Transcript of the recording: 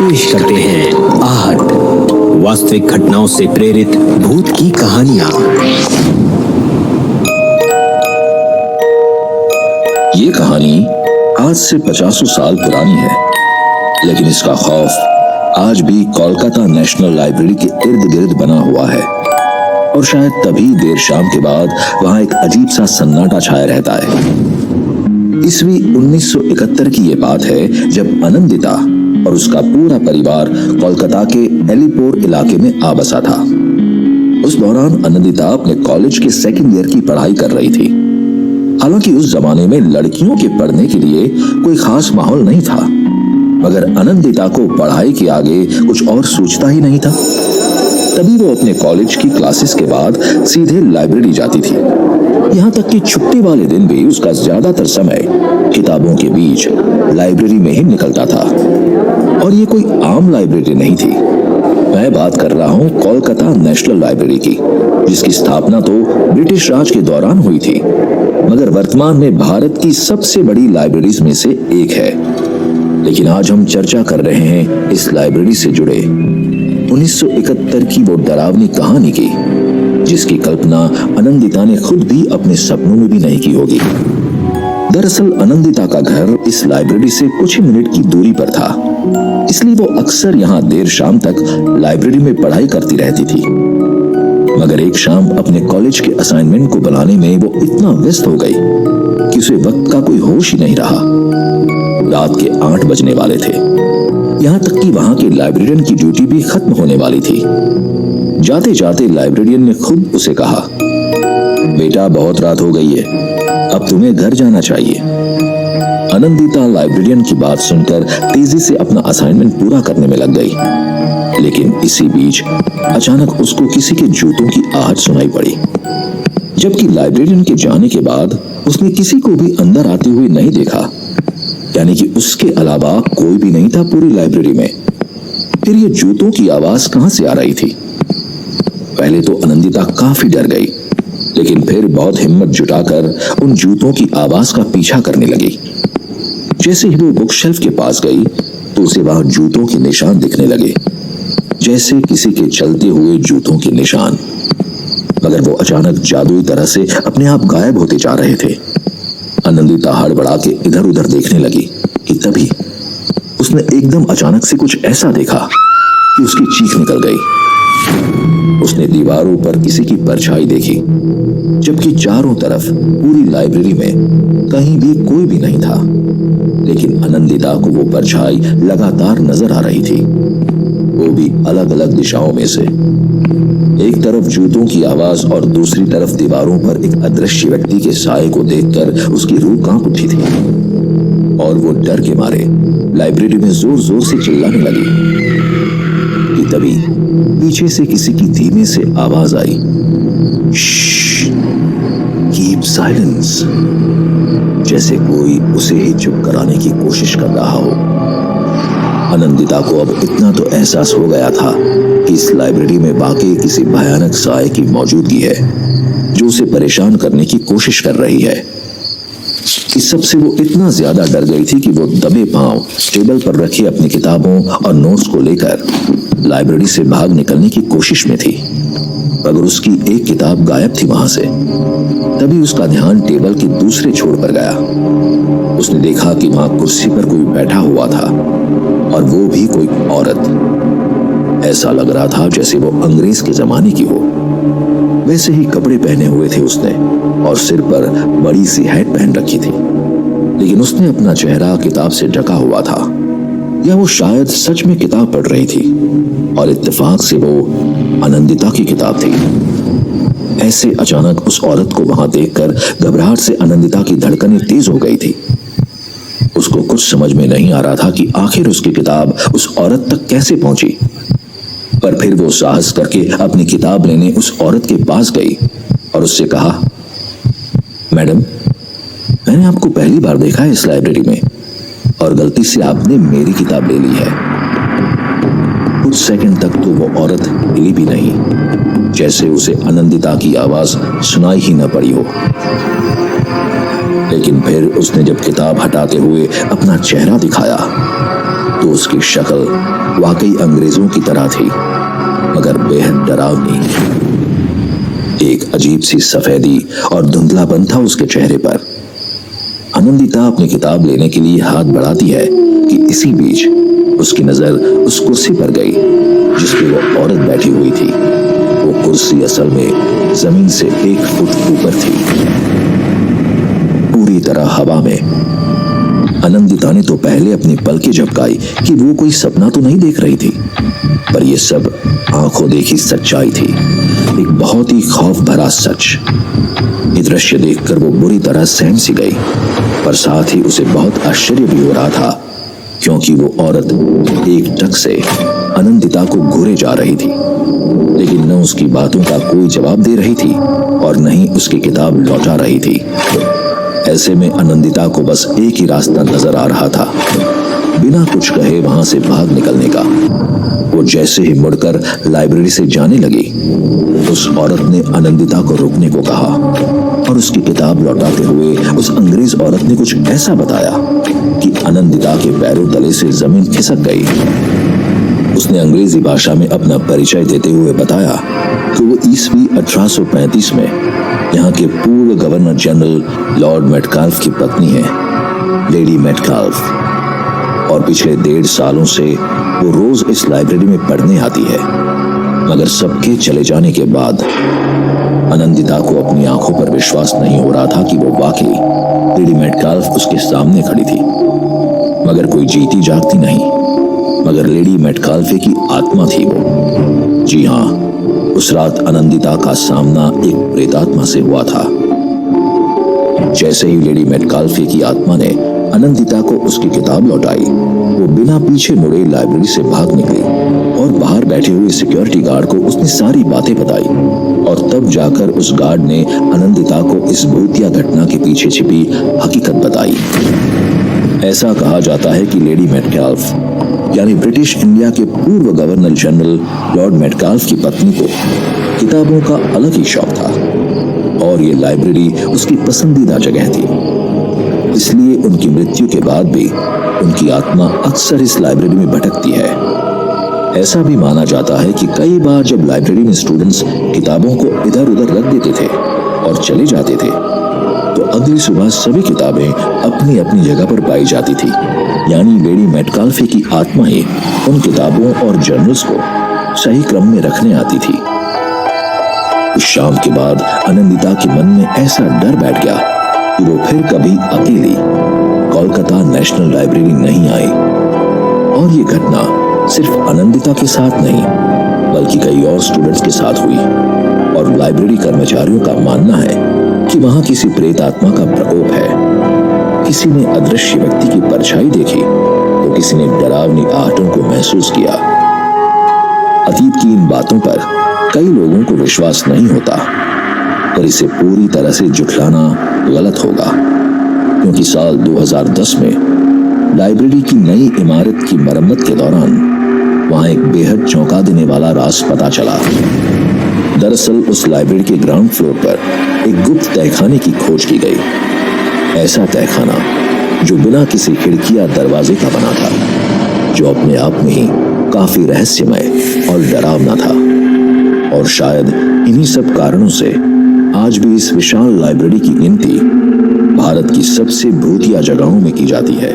पेश करते हैं आहट, वास्तविक घटनाओं से प्रेरित भूत की कहानियां। ये कहानी आज से 50 साल पुरानी है, लेकिन इसका खौफ आज भी कोलकाता नेशनल लाइब्रेरी के इर्द गिर्द बना हुआ है। और शायद तभी देर शाम के बाद वहां एक अजीब सा सन्नाटा छाया रहता है। ईस्वी 1971 की ये बात है, जब आनंदिता और उसका पूरा परिवार कोलकाता के एलिपोर इलाके में आ बसा था। उस दौरान आनंदिता अपने कॉलेज के सेकंड ईयर की पढ़ाई कर रही थी। हालांकि उस जमाने में लड़कियों के पढ़ने के लिए कोई खास माहौल नहीं था, मगर आनंदिता को पढ़ाई के आगे कुछ और सोचता ही नहीं था। तभी वो अपने कॉलेज की क्लासेस के बाद सीधे लाइब्रेरी जाती थी। यहाँ तक कि छुट्टी वाले दिन भी उसका ज्यादातर समय किताबों के बीच लाइब्रेरी में ही निकलता था। और ये कोई आम लाइब्रेरी नहीं थी। मैं बात कर रहा हूँ कोलकाता नेशनल लाइब्रेरी की, जिसकी स्थापना तो ब्रिटिश राज के दौरान हुई थी, मगर वर्तमान में भारत की सबसे बड़ी लाइब्रेरीज में से एक है। लेकिन आज हम चर्चा कर रहे हैं इस लाइब्रेरी से जुड़े 1971 की वो डरावनी कहानी की, जिसकी कल्पना आनंदिता ने खुद भी अपने सपनों में भी नहीं की होगी। दरअसल आनंदिता का घर इस लाइब्रेरी से कुछ ही मिनट की दूरी पर था, इसलिए वो अक्सर यहाँ देर शाम तक लाइब्रेरी में पढ़ाई करती रहती थी। मगर एक शाम अपने कॉलेज के असाइनमेंट को बनाने में वो इतना व्यस्त हो गई कि उसे वक्त का कोई होश ही नहीं रहा। रात के 8 बजने वाले थे। यहाँ तक कि वहां के लाइब्रेरियन की ड्यूटी भी खत्म होने वाली थी। जाते जाते लाइब्रेरियन ने खुद उसे कहा, बेटा बहुत रात हो गई है, अब तुम्हें घर जाना चाहिए। आनंदिता लाइब्रेरियन की बात सुनकर तेजी से अपना असाइनमेंट पूरा करने में लग गई। लेकिन इसी बीच अचानक उसको किसी के जूतों की आहट सुनाई पड़ी। जबकि लाइब्रेरियन के जाने के बाद उसने किसी को भी अंदर आते हुए नहीं देखा, यानी कि उसके अलावा कोई भी नहीं था पूरी लाइब्रेरी में। फिर ये जूतों की आवाज कहां से आ रही थी? पहले तो आनंदिता काफी डर गई, लेकिन फिर बहुत हिम्मत जुटाकर उन जूतों की आवाज का पीछा करने लगी। जैसे ही वो बुक शेल्फ के पास गई तो उसे वहां जूतों के निशान दिखने लगे, जैसे किसी के चलते हुए जूतों के निशान। मगर वो अचानक जादुई तरह से अपने आप गायब होते जा रहे थे। आनंदिता हड़बड़ा के इधर उधर देखने लगी कि तभी उसने एकदम अचानक से कुछ ऐसा देखा कि उसकी चीख निकल गई। उसने दीवारों पर किसी की परछाई देखी, जबकि चारों तरफ पूरी लाइब्रेरी में कहीं भी कोई भी नहीं था। लेकिन आनंदिता को वो परछाई लगातार नजर आ रही थी, वो भी अलग अलग दिशाओं में से। एक तरफ जूतों की आवाज और दूसरी तरफ दीवारों पर एक अदृश्य व्यक्ति के साए को देखकर उसकी रूह कांप उठी थी। और वो डर के मारे लाइब्रेरी में जोर जोर से चिल्लाने लगी कि तभी पीछे से किसी की धीमे से आवाज आई, कीप साइलेंस, जैसे कोई उसे ही चुप कराने की कोशिश कर रहा हो। आनंदिता को अब इतना तो एहसास हो गया था कि इस लाइब्रेरी में वाकई किसी भयानक साए की मौजूदगी है, जो उसे परेशान करने की कोशिश कर रही है। इस सब से वो इतना ज्यादा डर गई थी कि वो दबे पांव टेबल पर रखी अपनी किताबों और नोट्स को लेकर लाइब्रेरी से भाग निकलने की कोशिश में थी, मगर उसकी एक किताब गायब थी वहां से। तभी उसका ध्यान टेबल के दूसरे छोर पर गया। उसने देखा कि वहां कुर्सी पर कोई बैठा हुआ था, और वो भी कोई औरत। ऐसा लग रहा था जैसे वो अंग्रेज के जमाने की हो। वैसे ही कपड़े पहने हुए थे उसने, और सिर पर बड़ी सी हैट पहन रखी थी। लेकिन उसने अपना चेहरा किताब से ढका हुआ था, या वो शायद सच में किताब पढ़ रही थी, और इत्तेफाक से वो आनंदिता की किताब थी। ऐसे अचानक उस औरत को वहां देखकर घबराहट से आनंदिता की धड़कनें तेज हो गई थी। उसको कुछ समझ में नहीं आ रहा था कि आखिर उसकी किताब उस औरत तक कैसे पहुंची। पर फिर वो साहस करके अपनी किताब लेने उस औरत के पास गई और उससे कहा, मैडम, मैंने आपको पहली बार देखा है इस लाइब्रेरी में, और गलती से आपने मेरी किताब ले ली है। कुछ सेकंड तक तो वो औरत हिली भी नहीं, जैसे उसे आनंदिता की आवाज सुनाई ही न पड़ी हो। लेकिन फिर उसने जब किताब हटाते हुए अपना चेहरा दिखाया तो उसकी शक्ल वाकई अंग्रेजों की तरह थी, मगर बेहद डरावनी। एक अजीब सी सफेदी और धुंधलापन था उसके चेहरे पर। आनंदिता अपनी किताब लेने के लिए हाथ बढ़ाती है कि इसी बीच उसकी नजर उस कुर्सी पर गई जिस पे वो औरत बैठी हुई थी। वो कुर्सी असल में जमीन से 1 फुट ऊपर थी, पूरी तरह हवा में। आनंदिता ने तो पहले अपनी पलकें झपकाई कि वो कोई सपना तो नहीं देख रही थी, पर यह सब आंखों देखी सच्चाई थी, एक बहुत ही खौफ भरा सच। ये दृश्य देखकर वो बुरी तरह सहम सी गई, पर साथ ही उसे बहुत आश्चर्य भी हो रहा था, क्योंकि वो औरत एक टक से आनंदिता को घूरे जा रही थी, लेकिन न उसकी बातों का कोई जवाब दे रही थी और न ही उसकी किताब लौटा रही थी। ऐसे में आनंदिता को बस एक ही रास्ता नजर आ रहा था, बिना कुछ कहे वहां से भाग निकलने का। वो जैसे ही मुड़कर लाइब्रेरी से जाने लगी, उस औरत ने आनंदिता को रुकने को कहा और उसकी किताब लौटाते हुए उस अंग्रेज औरत ने कुछ ऐसा बताया कि आनंदिता के पैरों तले से जमीन खिसक गई। उसने अंग्रेजी भाषा में अपना परिचय देते हुए बताया कि वो ईस्वी 1835 में यहाँ के पूर्व गवर्नर जनरल लॉर्ड मेटकाल्फ की पत्नी है, लेडी मेटकाल्फ, और पिछले 1.5 सालों से वो रोज इस लाइब्रेरी में पढ़ने आती है। मगर सबके चले जाने के बाद आनंदिता को अपनी आंखों पर विश्वास नहीं हो रहा था कि वो वाकई लेडी मेटकाल्फ उसके सामने खड़ी थी, मगर कोई जीती जागती नहीं, मगर लेडी मेटकाल्फ की आत्मा थी वो। जी हाँ, उस रात आनंदिता का सामना एक प्रेतात्मा से हुआ था। जैसे ही लेडी मेटकाल्फ की आत्मा ने आनंदिता को उसकी किताब लौटाई, वो बिना पीछे मुड़े लाइब्रेरी से भाग निकली और बाहर बैठे हुए सिक्योरिटी गार्ड को उसने सारी बातें बताई, और तब जाकर उस गार्ड ने आनंदिता को इस भूतिया घटना के पीछे छिपी हकीकत बताई। ऐसा कहा जाता है कि लेडी मेटकाल्फ यानी ब्रिटिश इंडिया के पूर्व गवर्नर जनरल लॉर्ड मेटकाल्फ की पत्नी को किताबों का अलग ही शौक था, और ये लाइब्रेरी उसकी पसंदीदा जगह थी। इसलिए उनकी मृत्यु के बाद भी उनकी आत्मा अक्सर इस लाइब्रेरी में भटकती है। ऐसा भी माना जाता है कि कई बार जब लाइब्रेरी में स्टूडेंट्स किताबों को इधर उधर रख देते थे और चले जाते थे, तो अगली सुबह सभी किताबें अपनी अपनी जगह पर पाई जाती थी, यानी लेडी मेटकाल्फ की आत्मा ही उन किताबों और जर्नल्स को सही क्रम में रखने आती थी। उस शाम के बाद आनंदिता के मन में ऐसा डर बैठ गया कि वो फिर कभी अकेली कोलकाता नेशनल लाइब्रेरी नहीं आई। और ये घटना सिर्फ आनंदिता के साथ नहीं, बल्कि कई और स्टूडेंट्स के साथ हुई, और लाइब्रेरी कर्मचारियों का मानना है कि वहां किसी प्रेत आत्मा का प्रकोप है। किसी ने अदृश्य व्यक्ति की परछाई देखी, तो किसी ने डरावनी आहटों को महसूस किया। अतीत की इन बातों पर कई लोगों को विश्वास नहीं होता, पर इसे पूरी तरह से झुठलाना गलत होगा, क्योंकि साल 2010 में लाइब्रेरी की नई इमारत की मरम्मत के दौरान वहां एक बेहद चौंका देने वाला राज पता चला। दरअसल उस लाइब्रेरी के ग्राउंड फ्लोर पर एक गुप्त तहखाने की खोज की गई। ऐसा तहखाना जो बिना किसी खिड़की या दरवाजे का बना था, जो अपने आप में ही काफी रहस्यमय और डरावना था। और शायद इन्हीं सब कारणों से आज भी इस विशाल लाइब्रेरी की गिनती भारत की सबसे भूतिया जगहों में की जाती है।